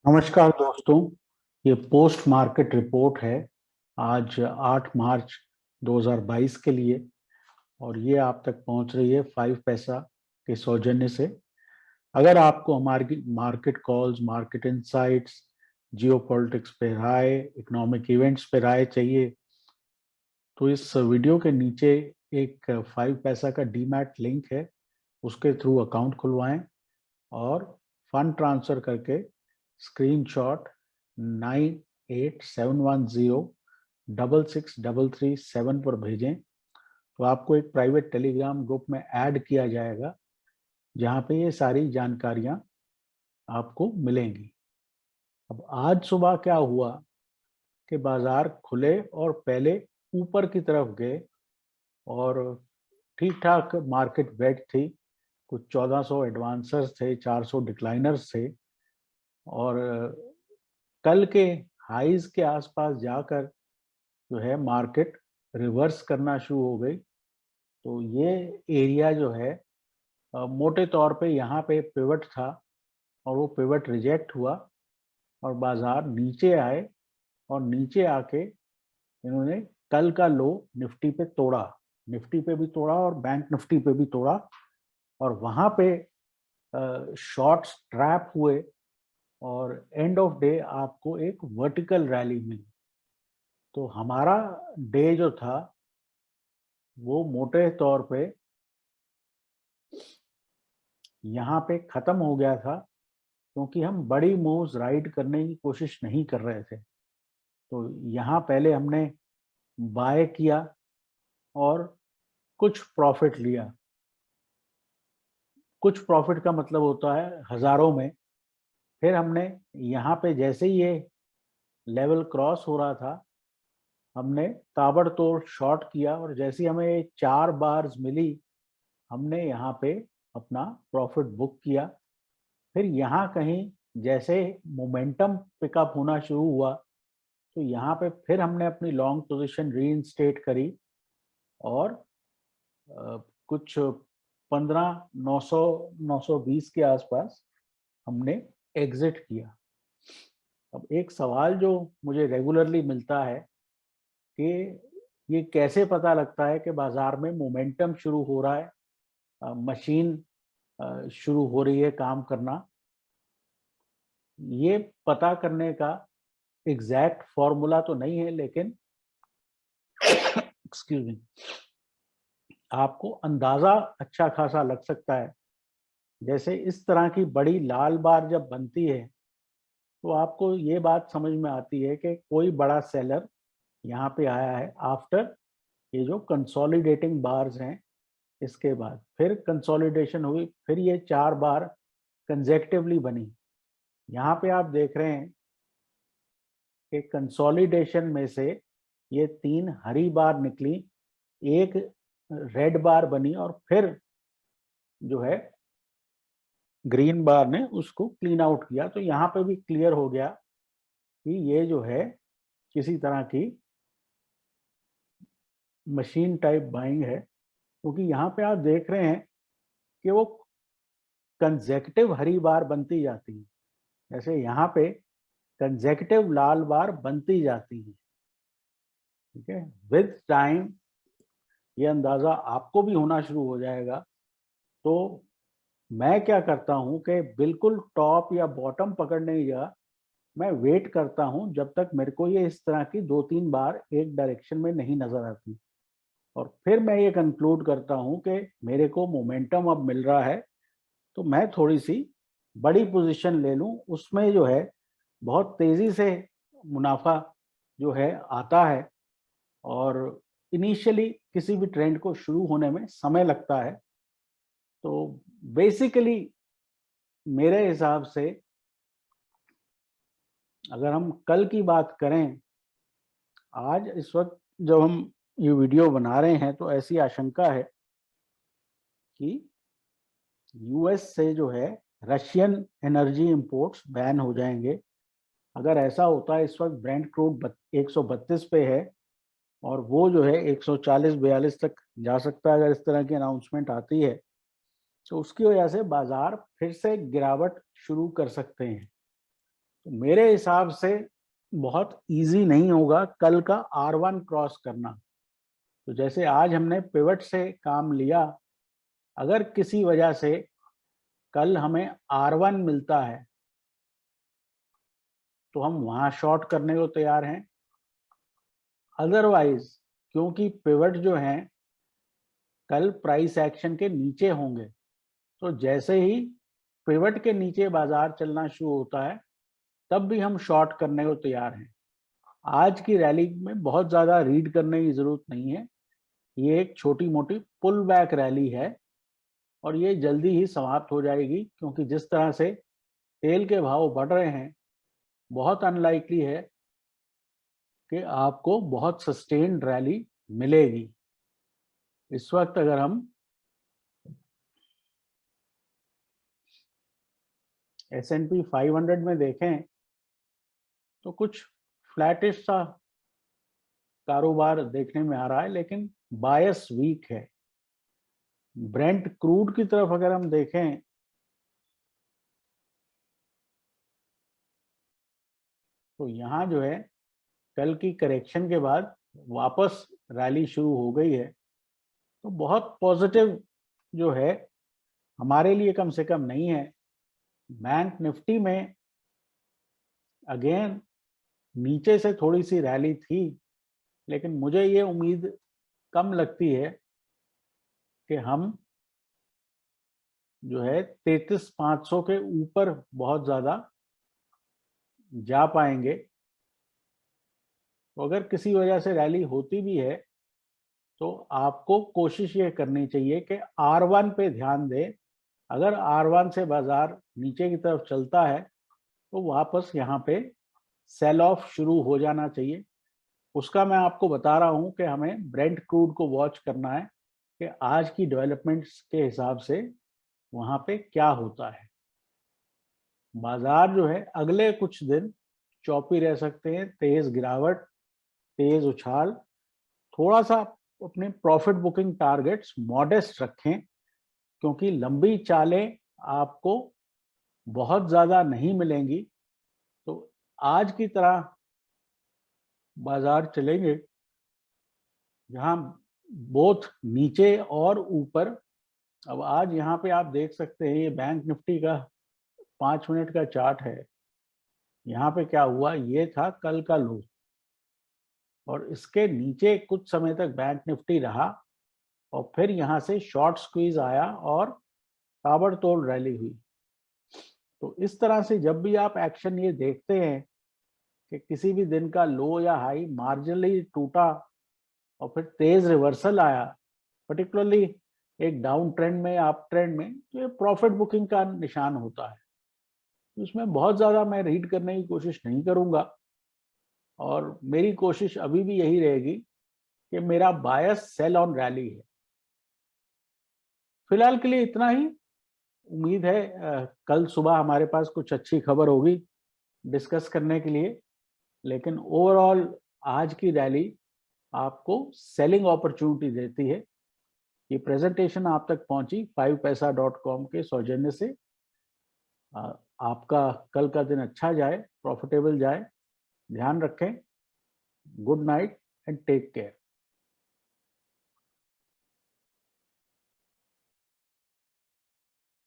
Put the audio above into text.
नमस्कार दोस्तों, ये पोस्ट मार्केट रिपोर्ट है आज 8 मार्च 2022 के लिए और ये आप तक पहुंच रही है 5 पैसा के सौजन्य से। अगर आपको हमारी market calls, market insights, geopolitics पे राय, इकोनॉमिक इवेंट्स पे राय चाहिए तो इस वीडियो के नीचे एक 5 पैसा का डीमैट लिंक है, उसके थ्रू अकाउंट खुलवाएं और फंड ट्रांसफर करके स्क्रीनशॉट 9871066337 पर भेजें तो आपको एक प्राइवेट टेलीग्राम ग्रुप में ऐड किया जाएगा जहां पे ये सारी जानकारियां आपको मिलेंगी। अब आज सुबह क्या हुआ कि बाजार खुले और पहले ऊपर की तरफ गए और ठीक ठाक मार्केट वेट थी। कुछ 1400 एडवांसर्स थे, 400 डिक्लाइनर्स थे और कल के हाईज के आसपास जाकर जो है मार्केट रिवर्स करना शुरू हो गई। तो ये एरिया जो है मोटे तौर पे यहाँ पे पिवट था और वो पिवट रिजेक्ट हुआ और बाजार नीचे आए और नीचे आके इन्होंने कल का लो निफ्टी पे तोड़ा, निफ्टी पे भी तोड़ा और बैंक निफ्टी पे भी तोड़ा और वहां पे शॉर्ट्स ट्रैप हुए और एंड ऑफ डे आपको एक वर्टिकल रैली मिली। तो हमारा डे जो था वो मोटे तौर पे यहाँ पे खत्म हो गया था क्योंकि हम बड़ी मूव्स राइड करने की कोशिश नहीं कर रहे थे। तो यहाँ पहले हमने बाय किया और कुछ प्रॉफिट लिया। कुछ प्रॉफिट का मतलब होता है हजारों में। फिर हमने यहाँ पे जैसे ही ये लेवल क्रॉस हो रहा था हमने ताबड़तोड़ शॉर्ट किया और जैसे ही हमें 4 बार्स मिली हमने यहाँ पे अपना प्रॉफिट बुक किया। फिर यहाँ कहीं जैसे मोमेंटम पिकअप होना शुरू हुआ तो यहाँ पे फिर हमने अपनी लॉन्ग पोजीशन रीइंस्टेट करी और कुछ 15 900 920 के आसपास हमने एग्जिट किया। अब एक सवाल जो मुझे रेगुलरली मिलता है कि ये कैसे पता लगता है कि बाजार में मोमेंटम शुरू हो रहा है, मशीन शुरू हो रही है काम करना। ये पता करने का एग्जैक्ट फॉर्मूला तो नहीं है लेकिन एक्सक्यूज मी, आपको अंदाजा अच्छा खासा लग सकता है। जैसे इस तरह की बड़ी लाल बार जब बनती है तो आपको ये बात समझ में आती है कि कोई बड़ा सेलर यहाँ पे आया है आफ्टर ये जो कंसोलिडेटिंग बार्स हैं। इसके बाद फिर कंसोलिडेशन हुई, फिर ये 4 बार कंजेक्टिवली बनी। यहाँ पे आप देख रहे हैं कि कंसोलिडेशन में से ये 3 हरी बार निकली, एक रेड बार बनी और फिर जो है ग्रीन बार ने उसको क्लीन आउट किया। तो यहाँ पे भी क्लियर हो गया कि ये जो है किसी तरह की मशीन टाइप बाइंग है क्योंकि यहाँ पे आप देख रहे हैं कि वो कंजेक्टिव हरी बार बनती जाती है। जैसे यहाँ पे कंजेक्टिव लाल बार बनती जाती है। ठीक है, विद टाइम ये अंदाजा आपको भी होना शुरू हो जाएगा। तो मैं क्या करता हूँ कि बिल्कुल टॉप या बॉटम पकड़ने की जगह मैं वेट करता हूँ जब तक मेरे को ये इस तरह की 2-3 बार एक डायरेक्शन में नहीं नजर आती और फिर मैं ये कंक्लूड करता हूँ कि मेरे को मोमेंटम अब मिल रहा है तो मैं थोड़ी सी बड़ी पोजीशन ले लूँ। उसमें जो है बहुत तेजी से मुनाफा जो है आता है और इनिशियली किसी भी ट्रेंड को शुरू होने में समय लगता है। तो बेसिकली मेरे हिसाब से अगर हम कल की बात करें, आज इस वक्त जब हम ये वीडियो बना रहे हैं तो ऐसी आशंका है कि यूएस से जो है रशियन एनर्जी इंपोर्ट्स बैन हो जाएंगे। अगर ऐसा होता है, इस वक्त ब्रेंट क्रूड 132 पे है और वो जो है 140-42 तक जा सकता है अगर इस तरह की अनाउंसमेंट आती है। तो उसकी वजह से बाजार फिर से गिरावट शुरू कर सकते हैं। तो मेरे हिसाब से बहुत इजी नहीं होगा कल का R1 क्रॉस करना। तो जैसे आज हमने पिवट से काम लिया, अगर किसी वजह से कल हमें R1 मिलता है तो हम वहां शॉर्ट करने को तैयार हैं। अदरवाइज क्योंकि पिवट जो हैं कल प्राइस एक्शन के नीचे होंगे, तो जैसे ही पिवट के नीचे बाजार चलना शुरू होता है तब भी हम शॉर्ट करने को तैयार हैं। आज की रैली में बहुत ज्यादा रीड करने की जरूरत नहीं है, ये एक छोटी मोटी पुल बैक रैली है और ये जल्दी ही समाप्त हो जाएगी, क्योंकि जिस तरह से तेल के भाव बढ़ रहे हैं बहुत अनलाइकली है कि आपको बहुत सस्टेन्ड रैली मिलेगी। इस वक्त अगर हम S&P 500 में देखें तो कुछ फ्लैटिश सा कारोबार देखने में आ रहा है, लेकिन बायस वीक है। ब्रेंट क्रूड की तरफ अगर हम देखें तो यहाँ जो है कल की करेक्शन के बाद वापस रैली शुरू हो गई है। तो बहुत पॉजिटिव जो है हमारे लिए कम से कम नहीं है। बैंक निफ्टी में अगेन नीचे से थोड़ी सी रैली थी, लेकिन मुझे ये उम्मीद कम लगती है कि हम जो है 33,500 के ऊपर बहुत ज्यादा जा पाएंगे। तो अगर किसी वजह से रैली होती भी है तो आपको कोशिश ये करनी चाहिए कि R1 पे ध्यान दें। अगर R1 से बाजार नीचे की तरफ चलता है तो वापस यहाँ पे सेल ऑफ शुरू हो जाना चाहिए। उसका मैं आपको बता रहा हूँ कि हमें ब्रेंट क्रूड को वॉच करना है कि आज की डेवलपमेंट्स के हिसाब से वहां पे क्या होता है। बाजार जो है अगले कुछ दिन चौपी रह सकते हैं, तेज गिरावट, तेज उछाल। थोड़ा सा अपने प्रॉफिट बुकिंग टारगेट्स मॉडेस्ट रखें, क्योंकि लंबी चालें आपको बहुत ज्यादा नहीं मिलेंगी। तो आज की तरह बाजार चलेंगे जहां बोथ नीचे और ऊपर। अब आज यहाँ पे आप देख सकते हैं ये बैंक निफ्टी का 5 मिनट का चार्ट है। यहाँ पे क्या हुआ, ये था कल का लो और इसके नीचे कुछ समय तक बैंक निफ्टी रहा और फिर यहाँ से शॉर्ट स्क्वीज आया और ताबड़तोड़ रैली हुई। तो इस तरह से जब भी आप एक्शन ये देखते हैं कि किसी भी दिन का लो या हाई मार्जिनली टूटा और फिर तेज रिवर्सल आया, पर्टिकुलरली एक डाउन ट्रेंड में, अप ट्रेंड में, तो ये प्रॉफिट बुकिंग का निशान होता है। उसमें बहुत ज्यादा मैं रीड करने की कोशिश नहीं करूंगा और मेरी कोशिश अभी भी यही रहेगी कि मेरा बायस सेल ऑन रैली है। फिलहाल के लिए इतना ही। उम्मीद है कल सुबह हमारे पास कुछ अच्छी खबर होगी डिस्कस करने के लिए, लेकिन ओवरऑल आज की रैली आपको सेलिंग अपॉर्चुनिटी देती है। ये प्रेजेंटेशन आप तक पहुंची 5paisa.com के सौजन्य से। आपका कल का दिन अच्छा जाए, प्रॉफिटेबल जाए। ध्यान रखें। Good night and take care.